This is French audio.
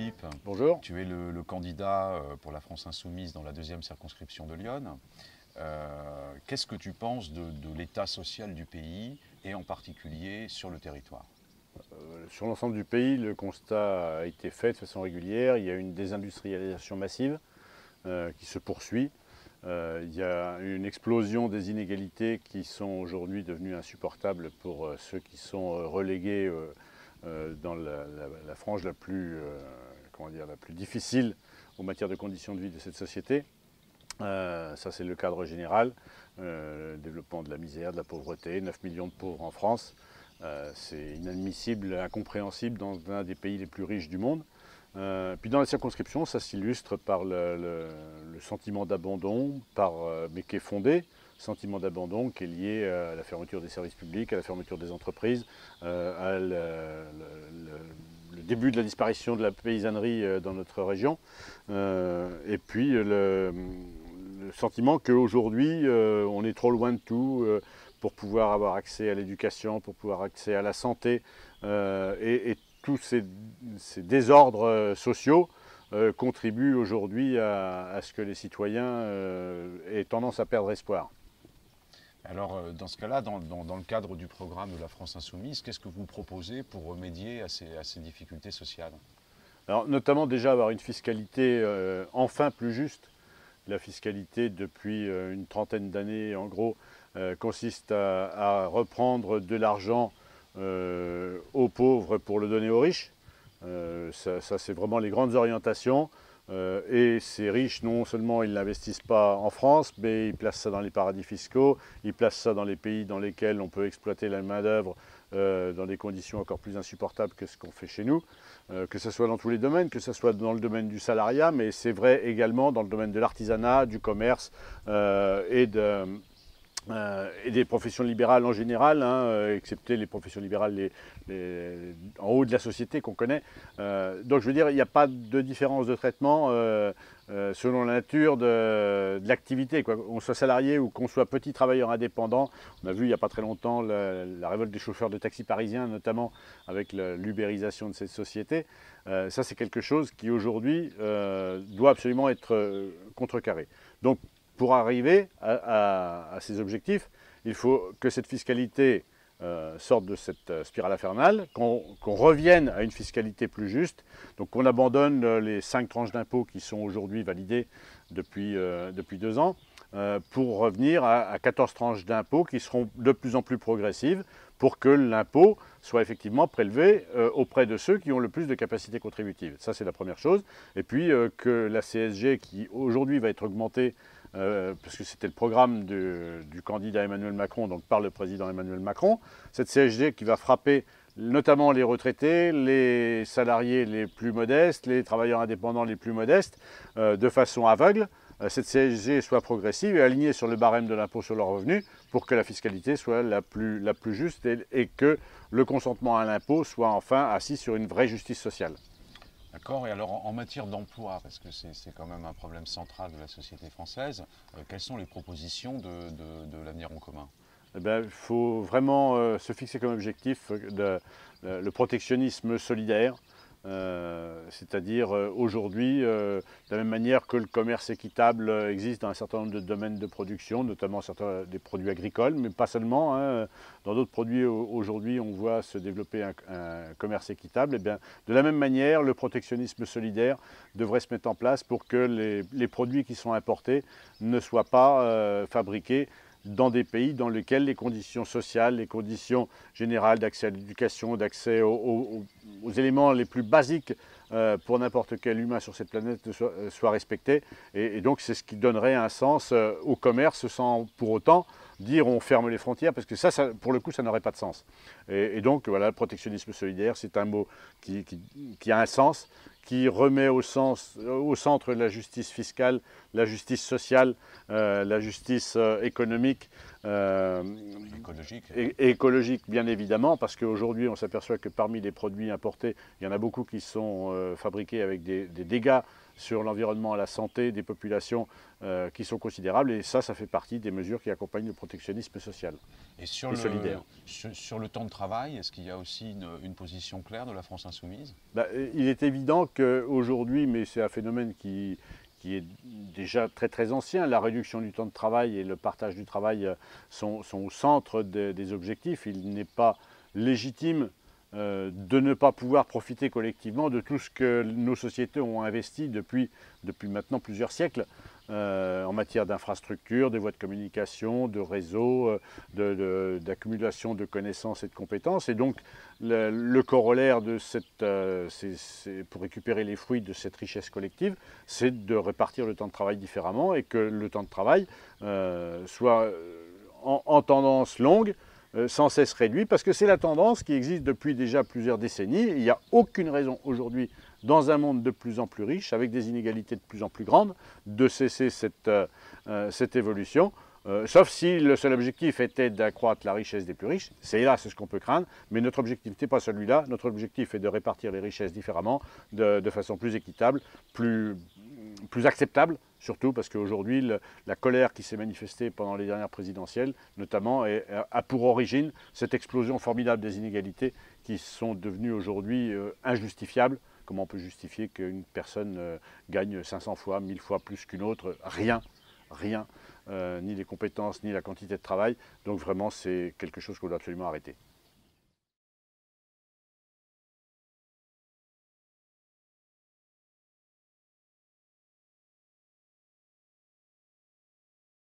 Philippe. Bonjour. Tu es le candidat pour la France Insoumise dans la deuxième circonscription de Lyon. Qu'est-ce que tu penses de l'état social du pays et en particulier sur le territoire? Sur l'ensemble du pays, le constat a été fait de façon régulière. Il y a une désindustrialisation massive qui se poursuit. Il y a une explosion des inégalités qui sont aujourd'hui devenues insupportables pour ceux qui sont relégués dans la frange la plus difficile en matière de conditions de vie de cette société. Ça, c'est le cadre général. Le développement de la misère, de la pauvreté, 9 millions de pauvres en France. C'est inadmissible, incompréhensible dans un des pays les plus riches du monde. Puis dans la circonscription, ça s'illustre par le sentiment d'abandon, mais qui est fondé, sentiment d'abandon qui est lié à la fermeture des services publics, à la fermeture des entreprises, le début de la disparition de la paysannerie dans notre région, et puis le sentiment qu'aujourd'hui on est trop loin de tout pour pouvoir avoir accès à l'éducation, pour pouvoir accès à la santé, et tous ces désordres sociaux contribuent aujourd'hui à ce que les citoyens aient tendance à perdre espoir. Alors, dans ce cas-là, dans le cadre du programme de la France Insoumise, qu'est-ce que vous proposez pour remédier à ces difficultés sociales? Alors, notamment déjà avoir une fiscalité enfin plus juste. La fiscalité, depuis une trentaine d'années, en gros, consiste à reprendre de l'argent aux pauvres pour le donner aux riches. Ça c'est vraiment les grandes orientations. Et ces riches, non seulement ils n'investissent pas en France, mais ils placent ça dans les paradis fiscaux, ils placent ça dans les pays dans lesquels on peut exploiter la main-d'œuvre dans des conditions encore plus insupportables que ce qu'on fait chez nous, que ce soit dans tous les domaines, que ce soit dans le domaine du salariat, mais c'est vrai également dans le domaine de l'artisanat, du commerce et des professions libérales en général, excepté les professions libérales en haut de la société qu'on connaît. Donc je veux dire, il n'y a pas de différence de traitement selon la nature de l'activité, qu'on soit salarié ou qu'on soit petit travailleur indépendant. On a vu il n'y a pas très longtemps la révolte des chauffeurs de taxi parisiens, notamment avec l'ubérisation de cette société. Ça c'est quelque chose qui aujourd'hui doit absolument être contrecarré. Donc pour arriver à ces objectifs, il faut que cette fiscalité sorte de cette spirale infernale, qu'on revienne à une fiscalité plus juste, donc qu'on abandonne les 5 tranches d'impôts qui sont aujourd'hui validées depuis 2 ans, pour revenir à 14 tranches d'impôts qui seront de plus en plus progressives, pour que l'impôt soit effectivement prélevé auprès de ceux qui ont le plus de capacité contributive. Ça, c'est la première chose. Et puis que la CSG, qui aujourd'hui va être augmentée, parce que c'était le programme du candidat Emmanuel Macron, donc par le président Emmanuel Macron, cette CSG qui va frapper notamment les retraités, les salariés les plus modestes, les travailleurs indépendants les plus modestes, de façon aveugle, cette CSG soit progressive et alignée sur le barème de l'impôt sur le revenu pour que la fiscalité soit la plus juste et que le consentement à l'impôt soit enfin assis sur une vraie justice sociale. D'accord. Et alors en matière d'emploi, parce que c'est quand même un problème central de la société française, quelles sont les propositions de l'avenir en commun? Eh bien, il faut vraiment se fixer comme objectif le protectionnisme solidaire, c'est-à-dire aujourd'hui, de la même manière que le commerce équitable existe dans un certain nombre de domaines de production, notamment des produits agricoles, mais pas seulement. Dans d'autres produits aujourd'hui, on voit se développer un commerce équitable. Eh bien, de la même manière, le protectionnisme solidaire devrait se mettre en place pour que les produits qui sont importés ne soient pas fabriqués dans des pays dans lesquels les conditions sociales, les conditions générales d'accès à l'éducation, d'accès aux éléments les plus basiques pour n'importe quel humain sur cette planète soient respectées. Et donc c'est ce qui donnerait un sens au commerce sans pour autant dire on ferme les frontières, parce que ça pour le coup, ça n'aurait pas de sens. Et donc voilà, le protectionnisme solidaire, c'est un mot qui a un sens, qui remet au centre la justice fiscale, la justice sociale, la justice économique, et écologique bien évidemment, parce qu'aujourd'hui on s'aperçoit que parmi les produits importés, il y en a beaucoup qui sont fabriqués avec des dégâts sur l'environnement et la santé des populations qui sont considérables. Et ça fait partie des mesures qui accompagnent le protectionnisme social Et solidaire. sur le temps de travail, est-ce qu'il y a aussi une position claire de la France insoumise? Il est évident qu'aujourd'hui, mais c'est un phénomène qui est déjà très ancien, la réduction du temps de travail et le partage du travail sont au centre des objectifs. Il n'est pas légitime de ne pas pouvoir profiter collectivement de tout ce que nos sociétés ont investi depuis maintenant plusieurs siècles en matière d'infrastructures, de voies de communication, de réseaux, d'accumulation de connaissances et de compétences. Et donc le corollaire de pour récupérer les fruits de cette richesse collective, c'est de répartir le temps de travail différemment et que le temps de travail soit en tendance longue, sans cesse réduit, parce que c'est la tendance qui existe depuis déjà plusieurs décennies. Il n'y a aucune raison aujourd'hui, dans un monde de plus en plus riche, avec des inégalités de plus en plus grandes, de cesser cette évolution, sauf si le seul objectif était d'accroître la richesse des plus riches. C'est ce qu'on peut craindre, mais notre objectif n'est pas celui-là. Notre objectif est de répartir les richesses différemment, de façon plus équitable, plus acceptable, surtout parce qu'aujourd'hui, la colère qui s'est manifestée pendant les dernières présidentielles, notamment, a pour origine cette explosion formidable des inégalités qui sont devenues aujourd'hui injustifiables. Comment on peut justifier qu'une personne gagne 500 fois, 1000 fois plus qu'une autre? Rien, ni les compétences, ni la quantité de travail. Donc vraiment, c'est quelque chose qu'on doit absolument arrêter.